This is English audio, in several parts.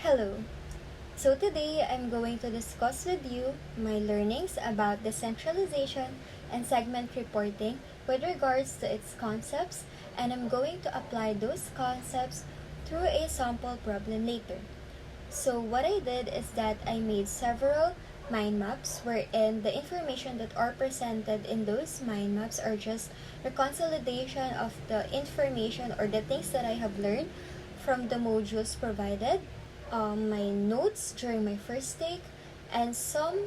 Hello. So today I'm going to discuss with you my learnings about decentralization and segment reporting with regards to its concepts, and I'm going to apply those concepts through a sample problem later. So what I did is that I made several mind maps wherein the information that are presented in those mind maps are just the consolidation of the information or the things that I have learned from the modules provided, my notes during my first take, and some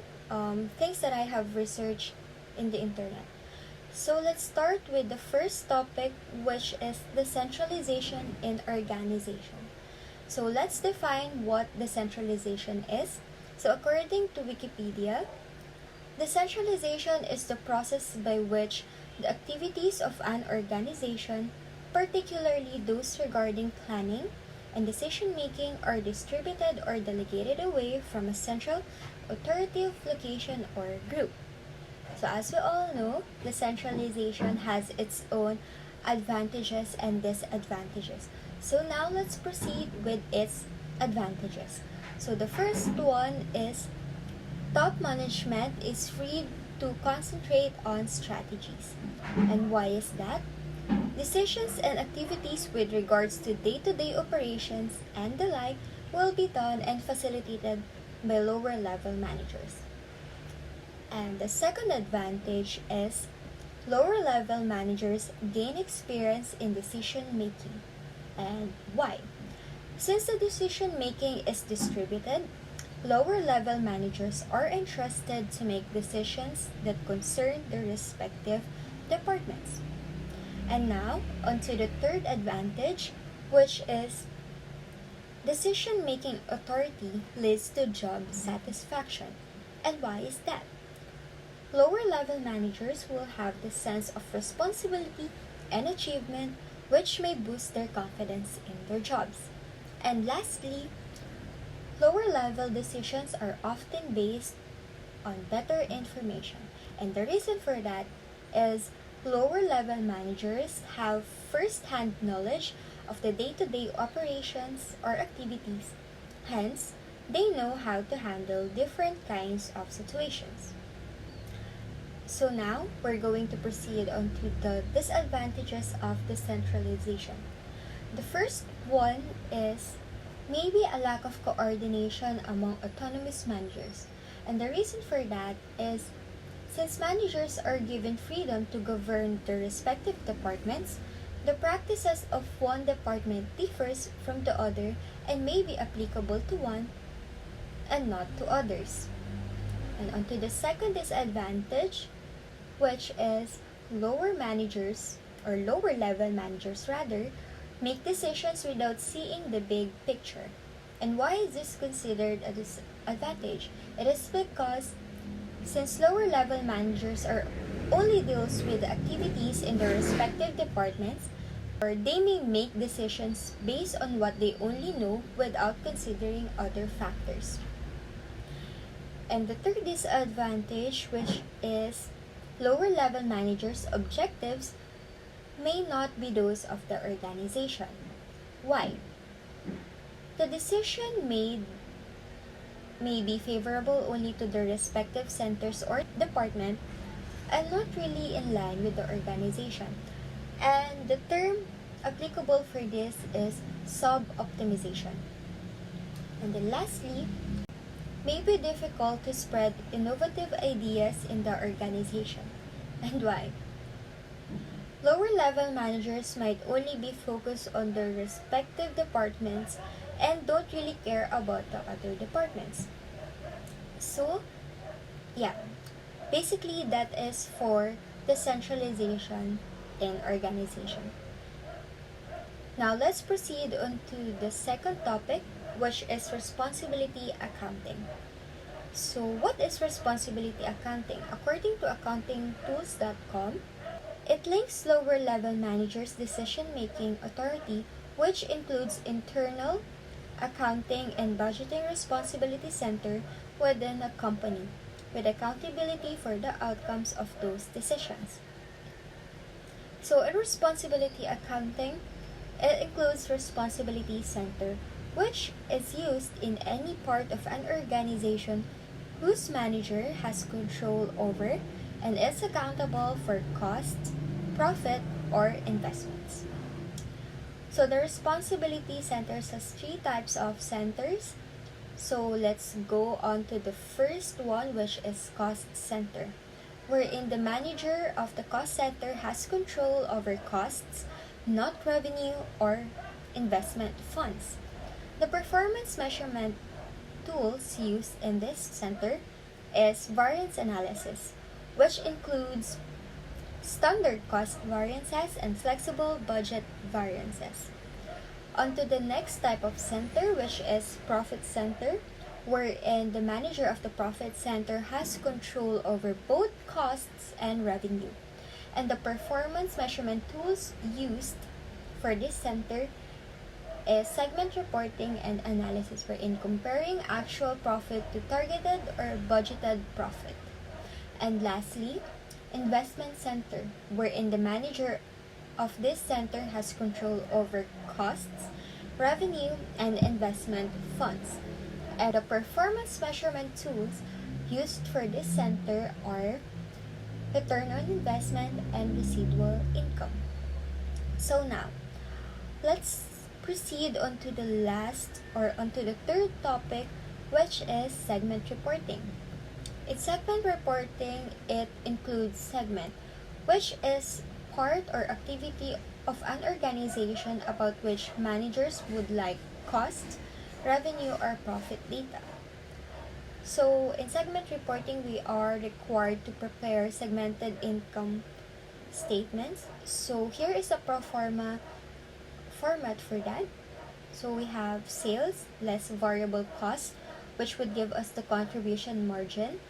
things that I have researched in the internet. So let's start with the first topic, which is decentralization in organization. So let's define what decentralization is. So according to Wikipedia, decentralization is the process by which the activities of an organization, particularly those regarding planning and decision making, are distributed or delegated away from a central authoritative location or group. So as we all know, decentralization has its own advantages and disadvantages. So now let's proceed with its advantages. So the first one is top management is free to concentrate on strategies. And why is that? Decisions and activities with regards to day-to-day operations and the like will be done and facilitated by lower level managers. And the second advantage is lower level managers gain experience in decision making. And why? Since the decision making is distributed, lower level managers are entrusted to make decisions that concern their respective departments. And now, onto the third advantage, which is decision-making authority leads to job satisfaction. And why is that? Lower-level managers will have the sense of responsibility and achievement, which may boost their confidence in their jobs. And lastly, lower-level decisions are often based on better information. And the reason for that is lower level managers have first-hand knowledge of the day-to-day operations or activities. Hence, they know how to handle different kinds of situations. So now, we're going to proceed on to the disadvantages of decentralization. The first one is maybe a lack of coordination among autonomous managers. And the reason for that is since managers are given freedom to govern their respective departments, the practices of one department differs from the other and may be applicable to one and not to others. And onto the second disadvantage, which is lower managers, or lower level managers rather, make decisions without seeing the big picture. And why is this considered a disadvantage? It is because since lower level managers are only deals with the activities in their respective departments, or they may make decisions based on what they only know without considering other factors. And the third disadvantage, which is lower level managers' objectives may not be those of the organization. Why? The decision made may be favorable only to the respective centers or department and not really in line with the organization. And the term applicable for this is sub-optimization. And then lastly, may be difficult to spread innovative ideas in the organization. And why? Lower level managers might only be focused on their respective departments and don't really care about the other departments. So, yeah, basically that is for decentralization in organization. Now let's proceed on to the second topic, which is responsibility accounting. So what is responsibility accounting? According to accountingtools.com, it links lower level managers' decision-making authority, which includes internal accounting and budgeting responsibility center within a company, with accountability for the outcomes of those decisions. So in responsibility accounting, it includes responsibility center, which is used in any part of an organization whose manager has control over and is accountable for costs, profit, or investments. So the responsibility centers has three types of centers. So let's go on to the first one, which is cost center, wherein the manager of the cost center has control over costs, not revenue or investment funds. The performance measurement tools used in this center is variance analysis, which includes standard cost variances and flexible budget variances. On to the next type of center, which is profit center, wherein the manager of the profit center has control over both costs and revenue. And the performance measurement tools used for this center is segment reporting and analysis, wherein comparing actual profit to targeted or budgeted profit. And lastly, investment center, wherein the manager of this center has control over costs, revenue, and investment funds. And the performance measurement tools used for this center are return on investment and residual income. So now, let's proceed on to the last or onto the third topic, which is segment reporting. In segment reporting, it includes segment, which is part or activity of an organization about which managers would like cost, revenue, or profit data. So in segment reporting, we are required to prepare segmented income statements. So here is a pro forma format for that. So we have sales less variable cost, which would give us the contribution margin.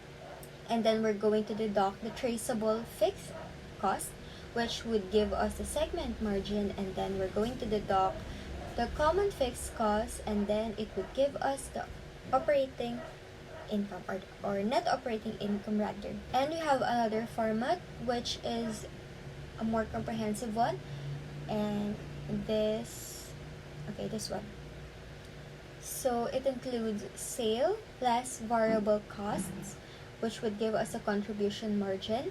And then we're going to deduct the traceable fixed cost, which would give us the segment margin. And then we're going to deduct the common fixed cost, and then it would give us the operating income or net operating income rather. And we have another format, which is a more comprehensive one, and this one. So it includes sale less variable costs, which would give us a contribution margin,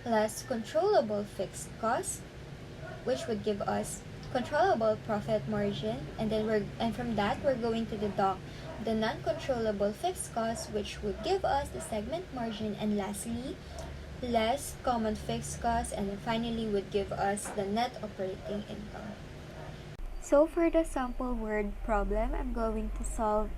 less controllable fixed costs, which would give us controllable profit margin, and from that we're going to deduct the non-controllable fixed costs, which would give us the segment margin, and lastly less common fixed costs, and then finally would give us the net operating income. So for the sample word problem, I'm going to solve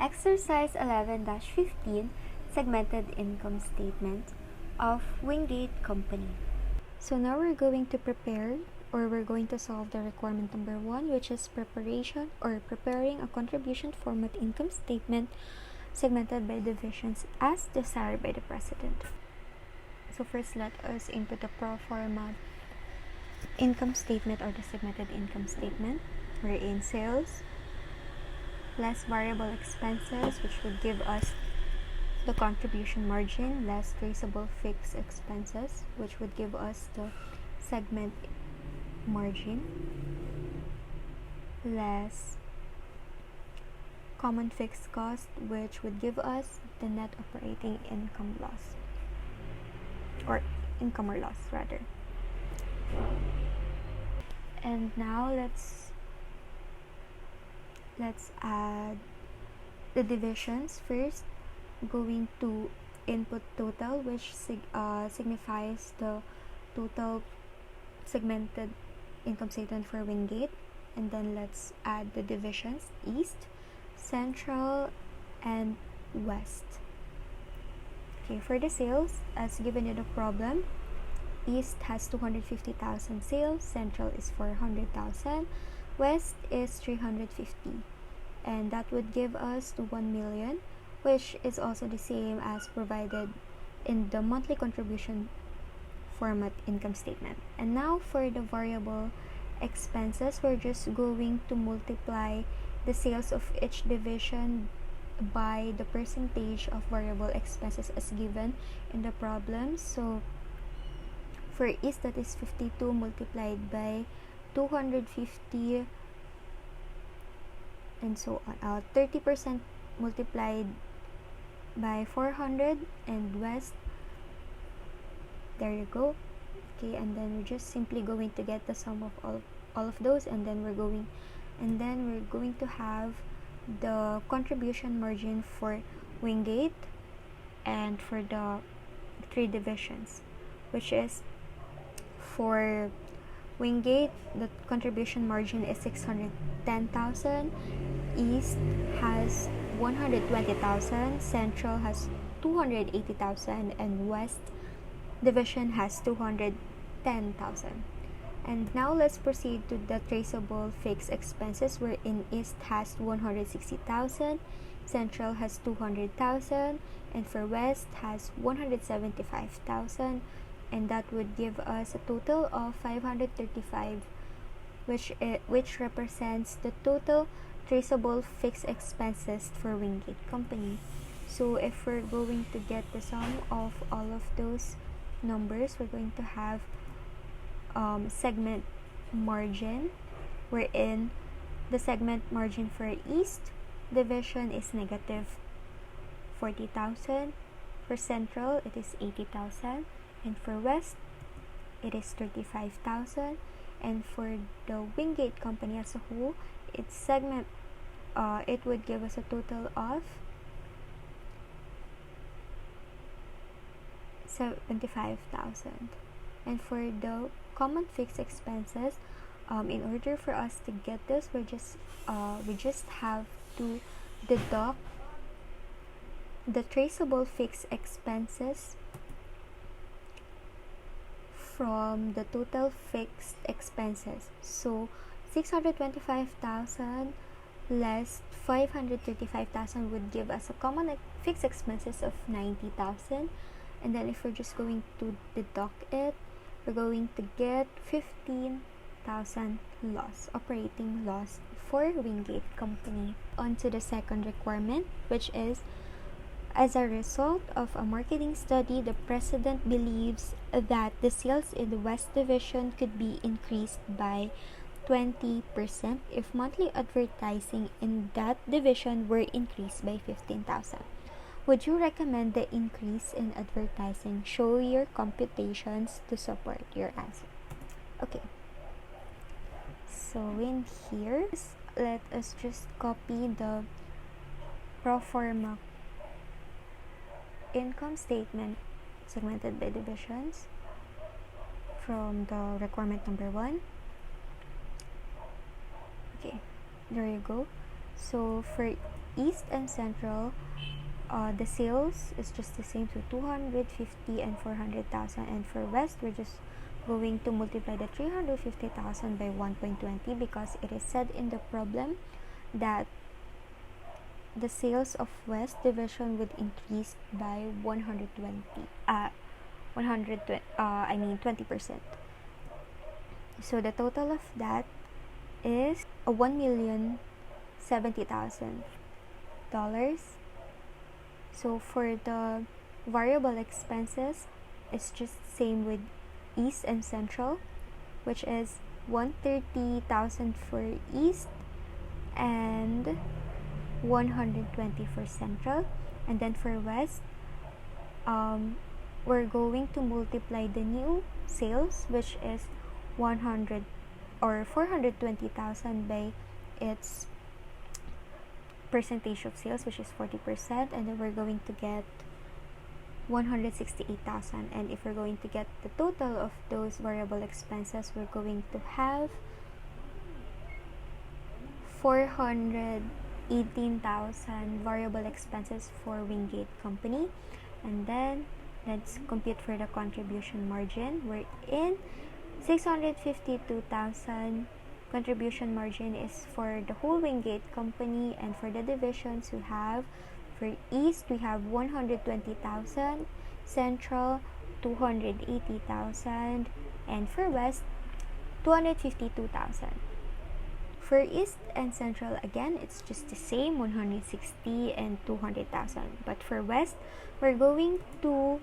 exercise 11-15 segmented income statement of Wingate Company. So now we're going to solve the requirement number 1, which is preparation or preparing a contribution format income statement segmented by divisions as desired by the president. So first, let us input the pro forma income statement or the segmented income statement, wherein sales less variable expenses, which would give us the contribution margin, less traceable fixed expenses, which would give us the segment margin, less common fixed cost, which would give us the net operating income loss, or income or loss rather. And now let's add the divisions. First, going to input total, which signifies the total segmented income statement for Wingate, and then let's add the divisions: East, Central, and West. Okay, for the sales, as given in the problem, East has 250,000 sales, Central is 400,000, West is 350, and that would give us to 1 million, which is also the same as provided in the monthly contribution format income statement. And now for the variable expenses, we're just going to multiply the sales of each division by the percentage of variable expenses as given in the problem. So for East, that is 52 multiplied by 250 and so on. 30% multiplied by 400, and west, there you go. Okay, and then we're just simply going to get the sum of all of those, and then we're going to have the contribution margin for Wingate and for the three divisions, which is for Wingate, the contribution margin is 610,000, East has 120,000, Central has 280,000, and West Division has 210,000. And now let's proceed to the traceable fixed expenses, wherein East has 160,000, Central has 200,000, and for West has 175,000, and that would give us a total of 535, which represents the total traceable fixed expenses for Wingate Company. So if we're going to get the sum of all of those numbers, we're going to have segment margin, wherein the segment margin for East Division is negative 40,000, for Central it is 80,000, and for West it is 35,000, and for the Wingate Company as a whole, its segment it would give us a total of 75,000. And for the common fixed expenses, in order for us to get this, we just have to deduct the traceable fixed expenses from the total fixed expenses. So 625,000 less 535,000 would give us a common fixed expenses of 90,000, and then if we're just going to deduct it, we're going to get 15,000 loss, operating loss for Wingate Company. On to the second requirement, which is, as a result of a marketing study, the president believes that the sales in the West Division could be increased by 20% if monthly advertising in that division were increased by 15,000. Would you recommend the increase in advertising? Show your computations to support your answer. Okay. So in here, let us just copy the pro forma income statement segmented by divisions from the requirement number 1. Okay, there you go. So for East and Central, the sales is just the same, so 250 and 400,000, and for West, we're just going to multiply the 350,000 by 1.20 because it is said in the problem that the sales of West Division would increase by 20%. So the total of that is $1,070,000. So for the variable expenses, it's just same with East and Central, which is 130,000 for East and 120 for Central. And then for West, we're going to multiply the new sales, which is 100 or 420,000 by its percentage of sales, which is 40%, and then we're going to get 168,000. And if we're going to get the total of those variable expenses, we're going to have 418,000 variable expenses for Wingate Company. And then let's compute for the contribution margin. We're in 652,000 contribution margin is for the whole Wingate Company, and for the divisions we have, for East we have 120,000, Central 280,000, and for West 252,000. For East and Central, again, it's just the same, 160 and 200,000. But for West, we're going to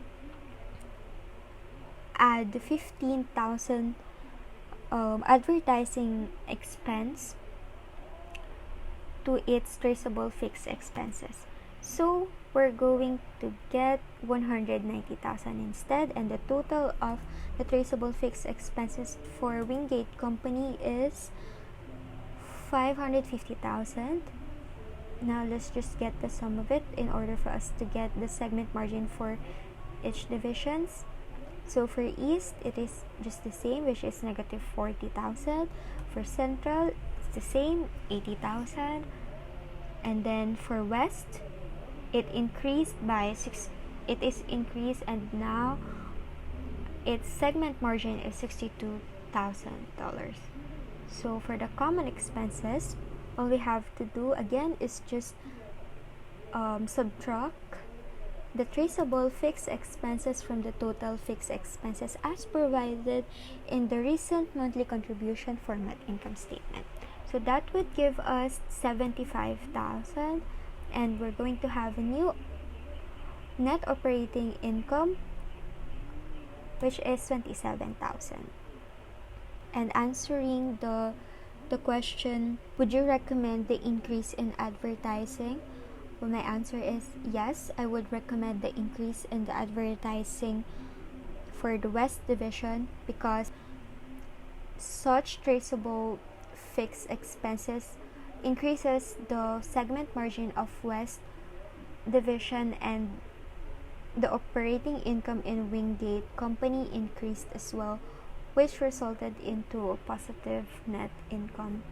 add 15,000 advertising expense to its traceable fixed expenses. So we're going to get 190,000 instead, and the total of the traceable fixed expenses for Wingate Company is 550,000. Now let's just get the sum of it in order for us to get the segment margin for each divisions. So for East, it is just the same, which is negative 40,000. For Central, it's the same, 80,000. And then for West, it increased by 6. It is increased, and now its segment margin is $62,000. So for the common expenses, all we have to do again is just subtract the traceable fixed expenses from the total fixed expenses as provided in the recent monthly contribution format income statement. So that would give us 75,000, and we're going to have a new net operating income, which is 27,000. And answering the question, would you recommend the increase in advertising? Well, my answer is yes, I would recommend the increase in the advertising for the West Division, because such traceable fixed expenses increases the segment margin of West Division, and the operating income in Wingate Company increased as well, which resulted into a positive net income